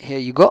Here you go।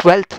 12th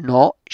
9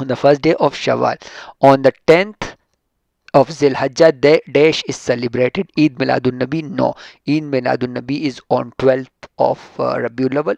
on the first day of Shawwal. On the 10th of Zilhajjah dash is celebrated. Eid Miladun Nabi, no. Eid Miladun Nabi is on 12th of Rabiul Awwal.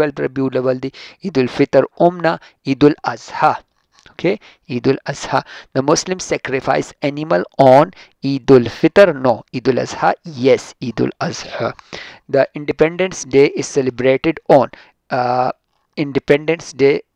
12th Rabiul Awwal di. Eid ul Fitr umna, Eid ul Azha. Okay, Eid ul Azha. The Muslims sacrifice animal on Eid ul Fitr, no. Eid ul Azha, yes, Eid ul Azha. The Independence Day is celebrated on Independence Day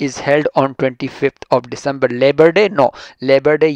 is held on 25th of December. Labor Day, no. Labor Day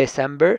December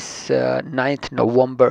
is 9th November.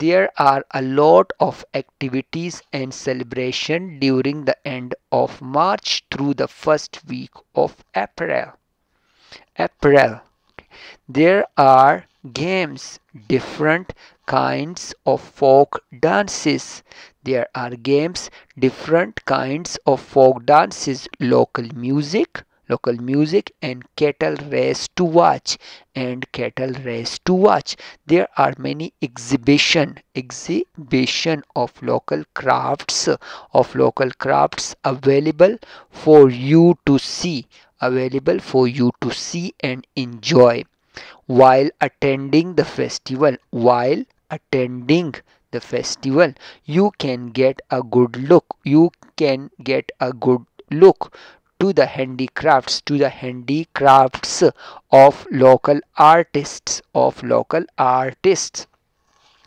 There are a lot of activities and celebration during the end of March through the first week of April. There are games, different kinds of folk dances. There are games, different kinds of folk dances, local music and cattle race to watch There are many exhibition of local crafts available for you to see and enjoy while attending the festival. You can get a good look to the handicrafts of local artists.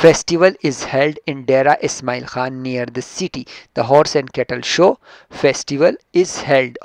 festival is held in Dera Ismail Khan near the city. The horse and cattle show festival is held,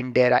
in Dera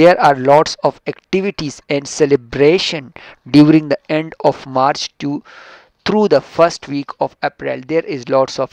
There are lots of activities and celebration during the end of March through the first week of April. There is lots of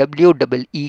WEE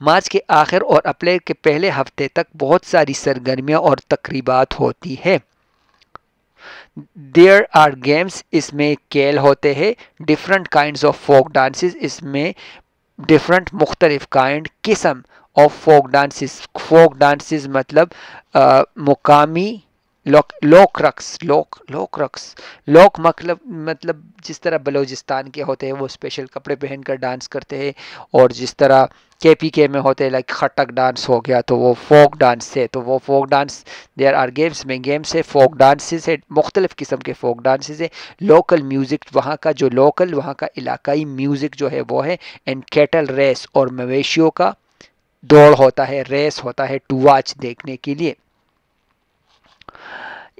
March کے آخر اور April کے پہلے ہفتے تک بہت ساری سرگرمیاں اور تقریبات ہوتی ہے. دیر آر گیمس اس میں کھیل ہوتے ہیں. Different kinds of folk dances اس میں ڈفرنٹ مختلف کائنڈ قسم of folk dances. Folk dances مطلب مقامی لوک رقص. لوک مطلب جس طرح بلوچستان کے ہوتے ہیں وہ اسپیشل کپڑے پہن کر ڈانس کرتے ہیں, اور جس طرح کے پی کے میں ہوتے ہیں لائک خٹک ڈانس ہو گیا تو وہ فوک ڈانس ہے. تو وہ folk dance there are games میں گیمس ہے, فوک ڈانسز ہے, مختلف قسم کے فوک ڈانسز ہے. لوکل میوزک وہاں کا جو لوکل وہاں کا علاقائی میوزک جو ہے وہ ہے. اینڈ کیٹل ریس اور مویشیوں کا دوڑ ہوتا ہے, ریس ہوتا ہے ٹو واچ دیکھنے کے لیے.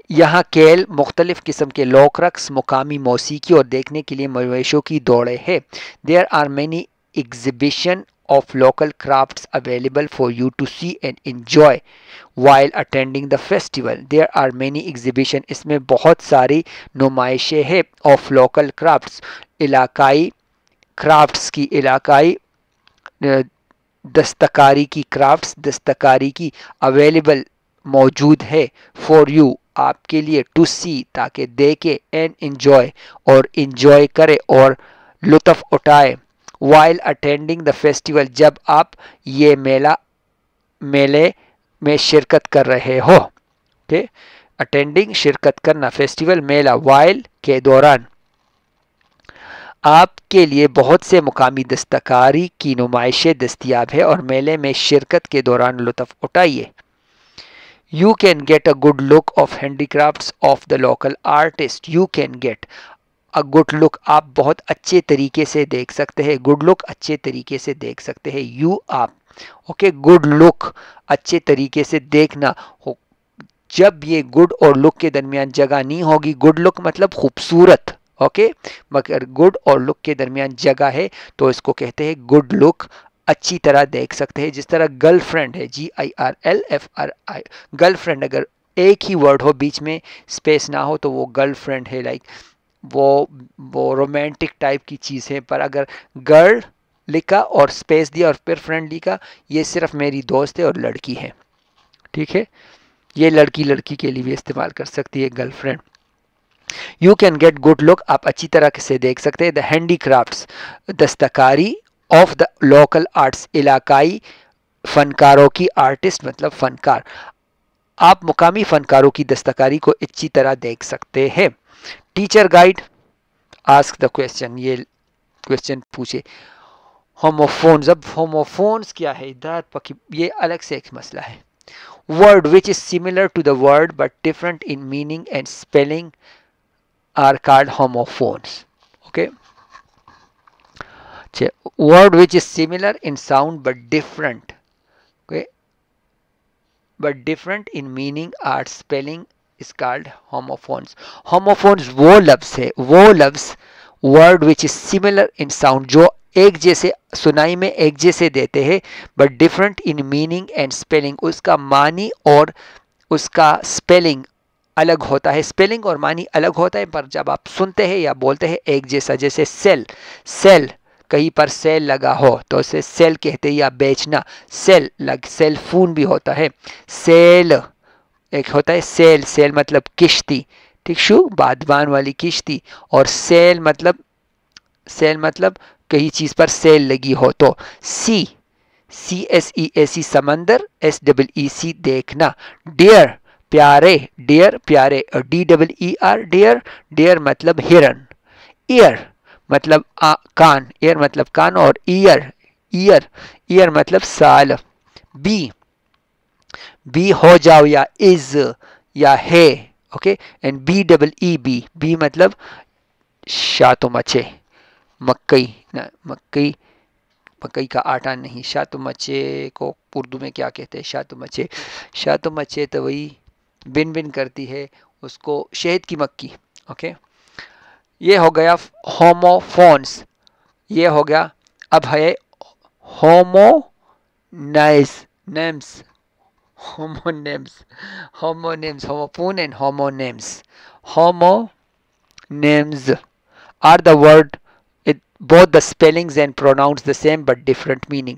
یہاں کھیل مختلف قسم کے لوک رقص, مقامی موسیقی اور دیکھنے کے لیے مویشیوں کی دوڑیں ہے. There are many exhibition of local crafts available for you to see and enjoy while attending the festival. There are many exhibition اس میں بہت ساری نمائشیں ہیں of local crafts علاقائی crafts کی, علاقائی دستکاری کی, crafts دستکاری کی available موجود ہے for you آپ کے لیے to see تاکہ دیکھے and enjoy اور enjoy کرے اور لطف اٹھائے while attending the festival جب آپ یہ میلے میں شرکت کر رہے ہو. okay? attending شرکت کرنا, festival میلہ, while کے دوران. آپ کے لیے بہت سے مقامی دستکاری کی نمائشیں دستیاب ہے اور میلے میں شرکت کے دوران لطف اٹھائیے. You can get a good look of handicrafts of the local artist. You can get a good look آپ بہت اچھے طریقے سے دیکھ سکتے ہیں. good look اچھے طریقے سے دیکھ سکتے ہیں. you آپ اوکے good look اچھے طریقے سے دیکھنا. جب یہ good اور look کے درمیان جگہ نہیں ہوگی, good look مطلب خوبصورت, اوکے, مگر good اور look کے درمیان جگہ ہے تو اس کو کہتے ہیں good look. اچھی طرح دیکھ سکتے ہیں. جس طرح گرل فرینڈ ہے GIRLFRI, گرل فرینڈ اگر ایک ہی ورڈ ہو بیچ میں اسپیس نہ ہو تو وہ گرل فرینڈ ہے, لائک وہ رومانٹک ٹائپ کی چیز ہے. پر اگر گرل لکھا اور اسپیس دیا اور پھر فرینڈ لکھا, یہ صرف میری دوست ہے اور لڑکی ہے, ٹھیک ہے. یہ لڑکی کے لیے بھی استعمال کر سکتی ہے girl friend. You can get good luck آپ اچھی طرح سے دیکھ سکتے ہیں. دا ہینڈی کرافٹس دستکاری آف دا لوکل آرٹس علاقائی فنکاروں کی, آرٹسٹ مطلب فنکار. آپ مقامی فنکاروں کی دستکاری کو اچھی طرح دیکھ سکتے ہیں. Teacher guide ask the question, یہ کویسچن پوچھے. ہوموفونز, اب ہوموفونز کیا ہے یہ الگ سے ایک مسئلہ ہے. Word which is similar to the word but different in meaning and spelling are called homophones. okay, word which is similar in sound but different, okay, but different in meaning or spelling is called homophones. homophones وہ لفظ ہے, وہ لفظ word which is similar in sound جو ایک جیسے سنائی میں ایک جیسے دیتے ہیں, but different in meaning and spelling اس کا معنی اور اس کا spelling الگ ہوتا ہے. spelling اور معنی الگ ہوتا ہے پر جب آپ سنتے ہیں یا بولتے ہیں ایک جیسا. جیسے سیل کہیں پر سیل لگا ہو تو اسے سیل کہتے ہیں, یا بیچنا. سیل فون بھی ہوتا ہے. سیل ایک ہوتا ہے سیل مطلب کشتی, ٹھیک شو, بادبان والی کشتی. اور سیل مطلب کہیں چیز پر سیل لگی ہو. تو CSEAC سمندر, SEEC دیکھنا. ڈیئر پیارے, DEER ڈیئر مطلب ہرن. ایئر مطلب کان, ایئر مطلب کان, اور ایئر مطلب سال. بی ہو جاؤ یا از یا ہے, اوکے. اینڈ بی مطلب شاتو مچے, مکئی کا آٹا نہیں, شاتو مچے کو اردو میں کیا کہتے ہیں, شاتو مچے تو وہی بن کرتی ہے, اس کو شہد کی مکھی, اوکے. یہ ہو گیا ہوموفونس, یہ ہو گیا. اب ہے ہومونیمز, ہوموفون and ہومونیمز. ہومونیمز are the word both the spellings and pronouns the same but different meaning.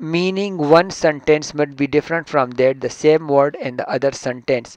meaning one sentence must be different from that the same word in the other sentence.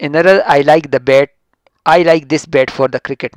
another, I like this bat for the cricket.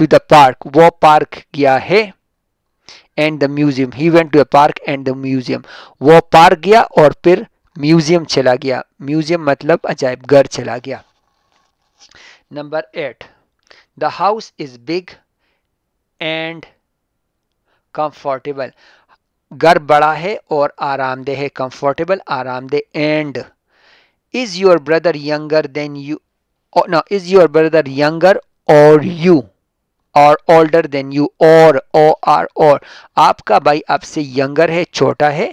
to the park, وہ park گیا ہے. and the museum, he went to the park and the museum, وہ park گیا اور پھر museum چلا گیا. Museum مطلب عجائب گھر چلا گیا. Number 8, the house is big and comfortable, گھر بڑا ہے اور آرام دہ ہے. comfortable آرام دہ. and is your brother younger than you, oh, no, is your brother younger or you or older than you, or آپ کا بھائی آپ سے younger ہے, چھوٹا ہے.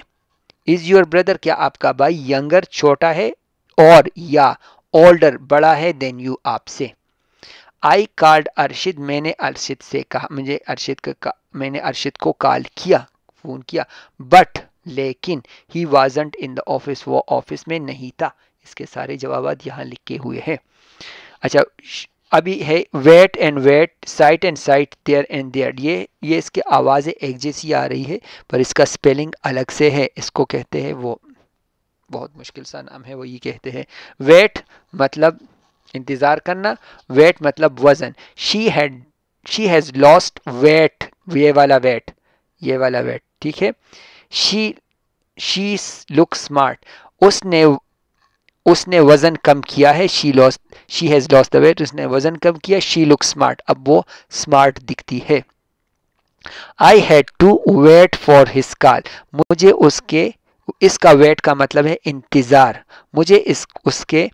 is your brother کیا آپ کا بھائی younger چھوٹا ہے, اور یا older بڑا ہے than you آپ سے. I called ارشد, میں نے ارشد سے کہا, میں نے ارشد کو کال کیا, فون کیا. but لیکن he wasn't in the office, وہ آفس میں نہیں تھا. اس کے سارے جوابات یہاں لکھے ہوئے ہیں. اچھا ابھی ہے wait and wait, sight and sight, there and there. یہ اس کے آوازیں ایک جیسی آ رہی ہے پر اس کا سپیلنگ الگ سے ہے. اس کو کہتے ہیں, وہ بہت مشکل سا نام ہے, وہ یہ کہتے ہیں wait مطلب انتظار کرنا, weight مطلب وزن. she has lost weight, یہ والا weight ٹھیک ہے. she looks smart, اس نے وزن کم کیا ہے. she has lost the weight, اس نے وزن کم کیا. she looks smart, اب وہ smart دکھتی ہے. I had to wait for his call, مجھے اس کا wait کا مطلب ہے انتظار, مجھے اس کے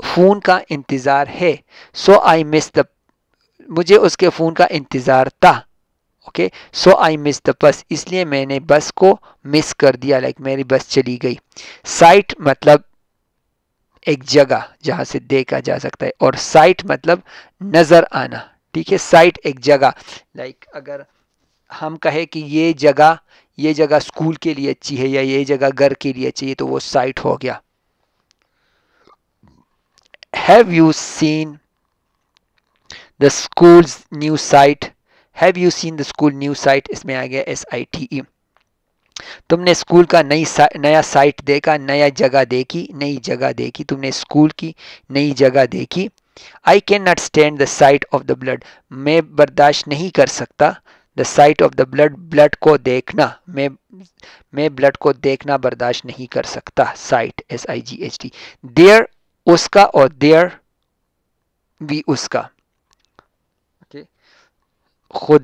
فون کا انتظار ہے. so I missed مجھے اس کے فون کا انتظار تھا. Okay so I missed the bus, اس لیے میں نے بس کو مس کر دیا, لائک میری بس چلی گئی. sight مطلب ایک جگہ جہاں سے دیکھا جا سکتا ہے, اور سائٹ مطلب نظر آنا. ٹھیک ہے, سائٹ ایک جگہ, لائک اگر ہم کہیں کہ یہ جگہ اسکول کے لیے اچھی ہے یا یہ جگہ گھر کے لیے اچھی ہے تو وہ سائٹ ہو گیا. Have you seen the school's new site, have you seen the school new site, اس میں آ گیا SITE. تم نے اسکول کا نیا سائٹ دیکھا, نئی جگہ دیکھی, تم نے اسکول کی نئی جگہ دیکھی. I cannot stand the sight of the blood, میں برداشت نہیں کر سکتا. the sight of the blood, blood کو دیکھنا, میں بلڈ کو دیکھنا برداشت نہیں کر سکتا. sight SIGHT. there اس کا, اور there بھی اس کا. خود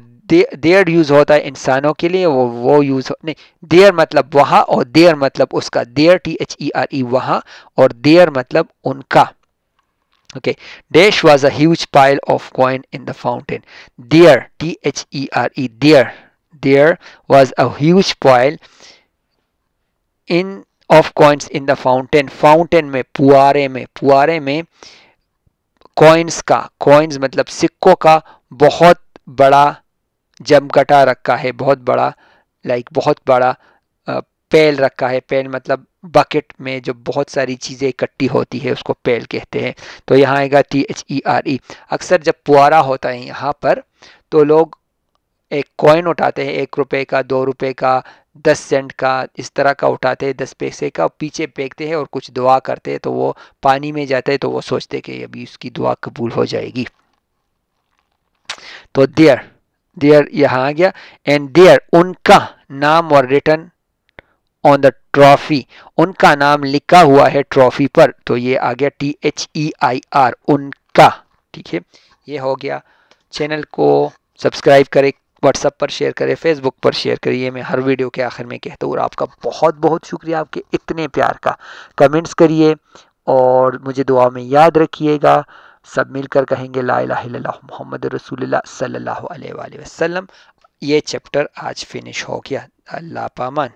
دیر یوز ہوتا ہے انسانوں کے لیے, وہ یوز نہیں. دیر مطلب وہاں, اور دیر مطلب اس کا. دیر THERE وہاں, اور دیر مطلب ان کا. Okay dash was a huge pile of coin in the fountain. There THERE there was a huge pile of coins in the fountain. Fountain میں, پوارے میں کوائنس کا, کوائنس مطلب سکوں کا بہت بڑا جمگٹا رکھا ہے, بہت بڑا, لائک بہت بڑا پیل رکھا ہے. پیل مطلب بکٹ میں جو بہت ساری چیزیں اکٹھی ہوتی ہے اس کو پیل کہتے ہیں. تو یہاں آئے گا THERE. اکثر جب پوارا ہوتا ہے یہاں پر تو لوگ ایک کوائن اٹھاتے ہیں, 1 روپے کا, 2 روپے کا, 10 سینٹ کا, اس طرح کا اٹھاتے ہیں, 10 پیسے کا, پیچھے پھینکتے ہیں اور کچھ دعا کرتے ہیں, تو وہ پانی میں جاتا ہے, تو وہ سوچتے کہ ابھی اس کی دعا قبول ہو جائے گی. تو دیر یہاں آ گیا. اینڈ دیر ان کا نام, اور ریٹن آن دا ٹرافی, ان کا نام لکھا ہوا ہے ٹرافی پر, تو یہ آ گیا THEIR ان کا. ٹھیک ہے, یہ ہو گیا. چینل کو سبسکرائب کرے, واٹس ایپ پر شیئر کرے, فیس بک پر شیئر کریے. میں ہر ویڈیو کے آخر میں کہتا ہوں, اور آپ کا بہت بہت شکریہ آپ کے اتنے پیار کا. کمنٹس کریے اور مجھے دعا میں یاد رکھیے گا. سب مل کر کہیں گے لا الہ الا اللہ محمد رسول اللہ صلی اللہ علیہ وآلہ وسلم. یہ چیپٹر آج فنش ہو گیا. اللہ پامان.